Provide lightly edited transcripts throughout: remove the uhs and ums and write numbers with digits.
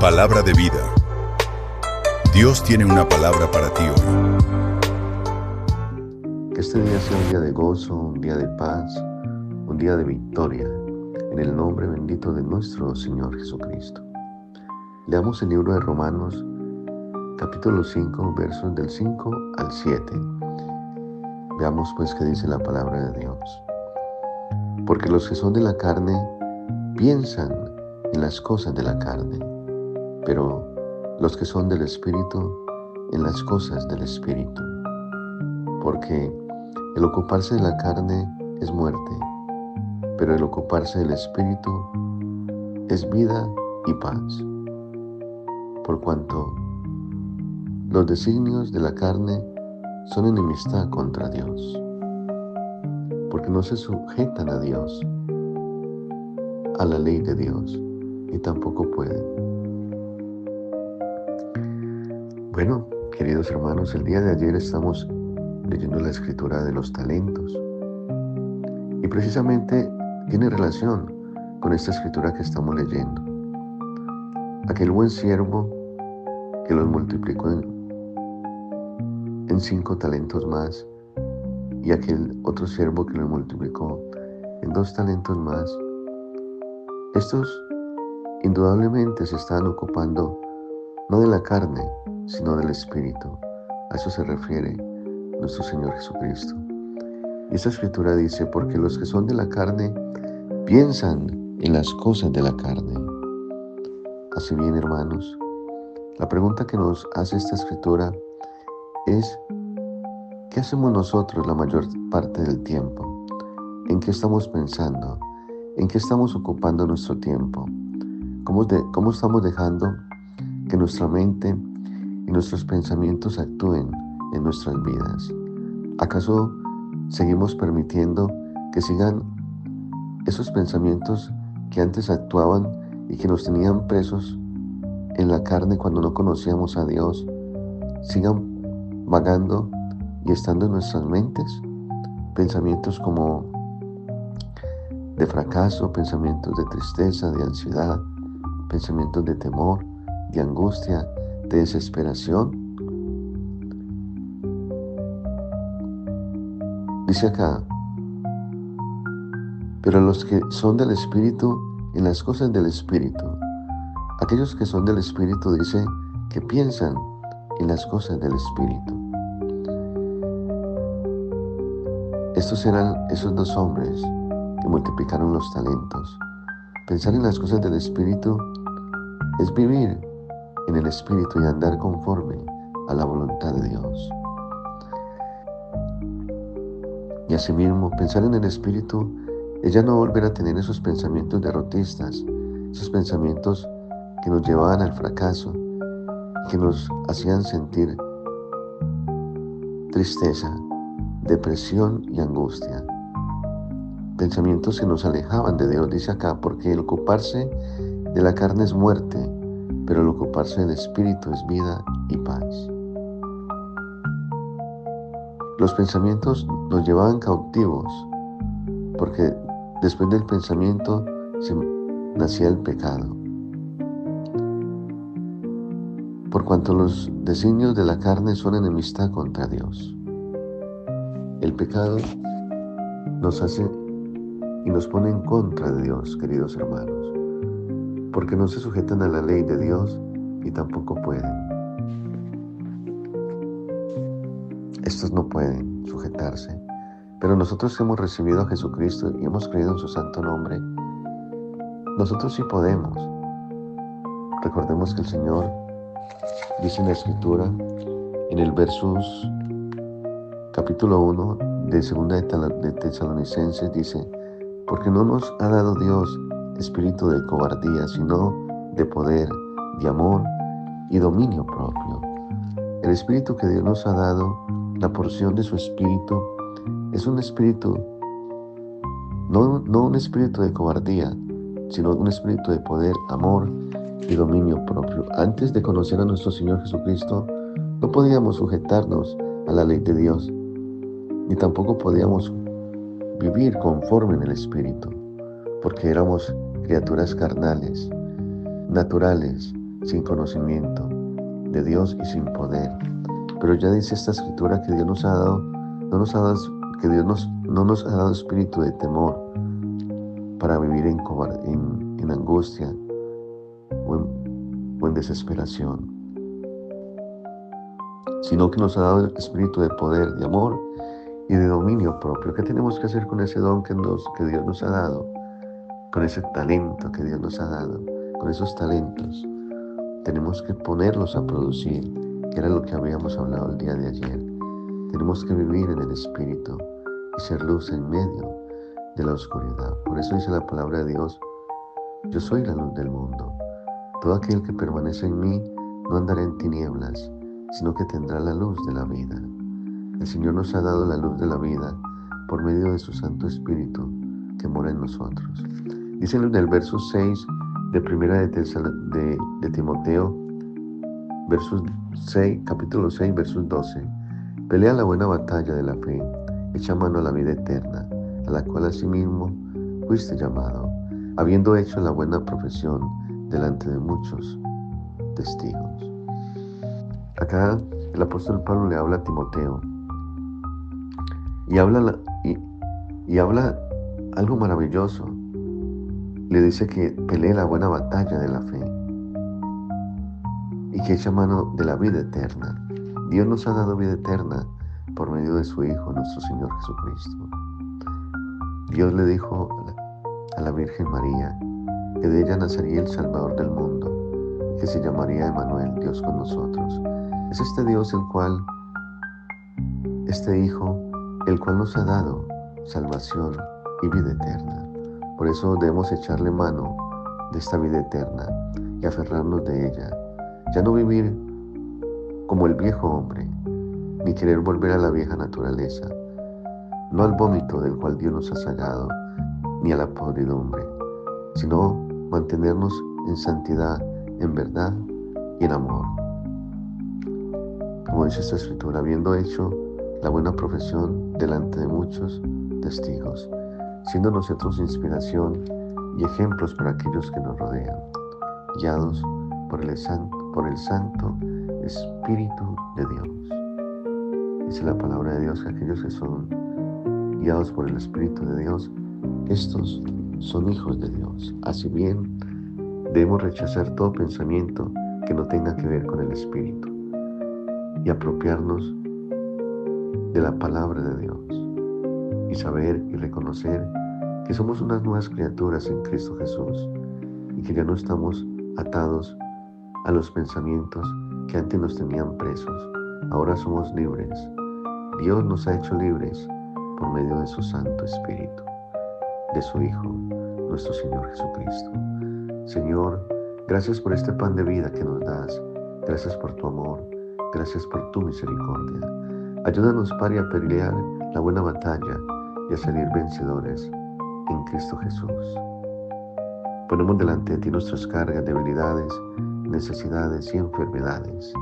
Palabra de vida. Dios tiene una palabra para ti hoy. Que este día sea un día de gozo, un día de paz, un día de victoria, en el nombre bendito de nuestro Señor Jesucristo. Leamos el libro de Romanos, capítulo 5, versos del 5 al 7. Veamos pues qué dice la palabra de Dios. Porque los que son de la carne piensan en las cosas de la carne, pero los que son del Espíritu en las cosas del Espíritu. Porque el ocuparse de la carne es muerte, pero el ocuparse del Espíritu es vida y paz. Por cuanto los designios de la carne son enemistad contra Dios, porque no se sujetan a Dios, a la ley de Dios, y tampoco pueden. Bueno, queridos hermanos, el día de ayer estamos leyendo la escritura de los talentos, y precisamente tiene relación con esta escritura que estamos leyendo. Aquel buen siervo que los multiplicó en 5 talentos más, y aquel otro siervo que los multiplicó en 2 talentos más. Estos indudablemente se están ocupando no de la carne, sino del Espíritu. A eso se refiere nuestro Señor Jesucristo. Y esta escritura dice, porque los que son de la carne piensan en las cosas de la carne. Así bien, hermanos, la pregunta que nos hace esta escritura es, ¿qué hacemos nosotros la mayor parte del tiempo? ¿En qué estamos pensando? ¿En qué estamos ocupando nuestro tiempo? ¿Cómo estamos dejando que nuestra mente y nuestros pensamientos actúen en nuestras vidas? ¿Acaso seguimos permitiendo que sigan esos pensamientos que antes actuaban y que nos tenían presos en la carne cuando no conocíamos a Dios, sigan vagando y estando en nuestras mentes? Pensamientos como de fracaso, pensamientos de tristeza, de ansiedad, pensamientos de temor, de angustia, de desesperación. Dice acá, pero los que son del Espíritu, en las cosas del Espíritu. Aquellos que son del Espíritu, dice, que piensan en las cosas del Espíritu. Estos eran esos 2 hombres que multiplicaron los talentos. Pensar en las cosas del Espíritu es vivir en el Espíritu y andar conforme a la voluntad de Dios. Y asimismo, pensar en el Espíritu es ya no volver a tener esos pensamientos derrotistas, esos pensamientos que nos llevaban al fracaso, que nos hacían sentir tristeza, depresión y angustia. Pensamientos que nos alejaban de Dios, dice acá, porque el ocuparse de la carne es muerte, pero el ocuparse del Espíritu es vida y paz. Los pensamientos nos llevaban cautivos, porque después del pensamiento nacía el pecado. Por cuanto los designios de la carne son enemistad contra Dios. El pecado nos hace y nos pone en contra de Dios, queridos hermanos, porque no se sujetan a la ley de Dios y tampoco pueden. Estos no pueden sujetarse, pero nosotros hemos recibido a Jesucristo y hemos creído en su santo nombre. Nosotros sí podemos. Recordemos que el Señor dice en la Escritura, en el versos capítulo 1 de 2 de Tesalonicenses, dice, porque no nos ha dado Dios espíritu de cobardía, sino de poder, de amor y dominio propio. El espíritu que Dios nos ha dado, la porción de su espíritu, es un espíritu, no un espíritu de cobardía, sino un espíritu de poder, amor y dominio propio. Antes de conocer a nuestro Señor Jesucristo, no podíamos sujetarnos a la ley de Dios, ni tampoco podíamos vivir conforme en el Espíritu, porque éramos criaturas carnales, naturales, sin conocimiento de Dios y sin poder. Pero ya dice esta escritura que Dios nos ha dado, que Dios no nos ha dado espíritu de temor para vivir en angustia o en desesperación, sino que nos ha dado el espíritu de poder, de amor y de dominio propio. ¿Qué tenemos que hacer con ese don que Dios nos ha dado? Con ese talento que Dios nos ha dado, con esos talentos. Tenemos que ponerlos a producir, que era lo que habíamos hablado el día de ayer. Tenemos que vivir en el Espíritu y ser luz en medio de la oscuridad. Por eso dice la palabra de Dios: yo soy la luz del mundo. Todo aquel que permanece en mí no andará en tinieblas, sino que tendrá la luz de la vida. El Señor nos ha dado la luz de la vida por medio de su Santo Espíritu que mora en nosotros. Dice en el verso 6 de Primera de Timoteo, capítulo 6, versos 12. Pelea la buena batalla de la fe, echa mano a la vida eterna, a la cual asimismo fuiste llamado, habiendo hecho la buena profesión delante de muchos testigos. Acá el apóstol Pablo le habla a Timoteo y habla algo maravilloso. Le dice que pelee la buena batalla de la fe y que echa mano de la vida eterna. Dios nos ha dado vida eterna por medio de su Hijo, nuestro Señor Jesucristo. Dios le dijo a la Virgen María que de ella nacería el Salvador del mundo y que se llamaría Emmanuel, Dios con nosotros. Es este Dios este Hijo, el cual nos ha dado salvación y vida eterna. Por eso debemos echarle mano de esta vida eterna y aferrarnos de ella. Ya no vivir como el viejo hombre, ni querer volver a la vieja naturaleza, no al vómito del cual Dios nos ha sacado, ni a la podridumbre, sino mantenernos en santidad, en verdad y en amor. Como dice esta escritura, habiendo hecho la buena profesión delante de muchos testigos, siendo nosotros inspiración y ejemplos para aquellos que nos rodean, guiados por el Santo Espíritu de Dios. Dice la palabra de Dios que aquellos que son guiados por el Espíritu de Dios, estos son hijos de Dios. Así bien, debemos rechazar todo pensamiento que no tenga que ver con el Espíritu y apropiarnos de la palabra de Dios y saber y reconocer que somos unas nuevas criaturas en Cristo Jesús y que ya no estamos atados a los pensamientos que antes nos tenían presos. Ahora somos libres. Dios nos ha hecho libres por medio de su Santo Espíritu, de su Hijo, nuestro Señor Jesucristo. Señor, gracias por este pan de vida que nos das. Gracias por tu amor. Gracias por tu misericordia. Ayúdanos, Padre, a pelear la buena batalla y a salir vencedores en Cristo Jesús. Ponemos delante de ti nuestras cargas, debilidades, necesidades y enfermedades.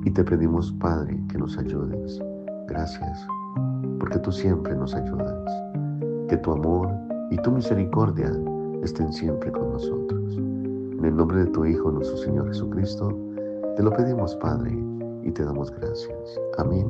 Y te pedimos, Padre, que nos ayudes. Gracias, porque tú siempre nos ayudas. Que tu amor y tu misericordia estén siempre con nosotros. En el nombre de tu Hijo, nuestro Señor Jesucristo, te lo pedimos, Padre, y te damos gracias. Amén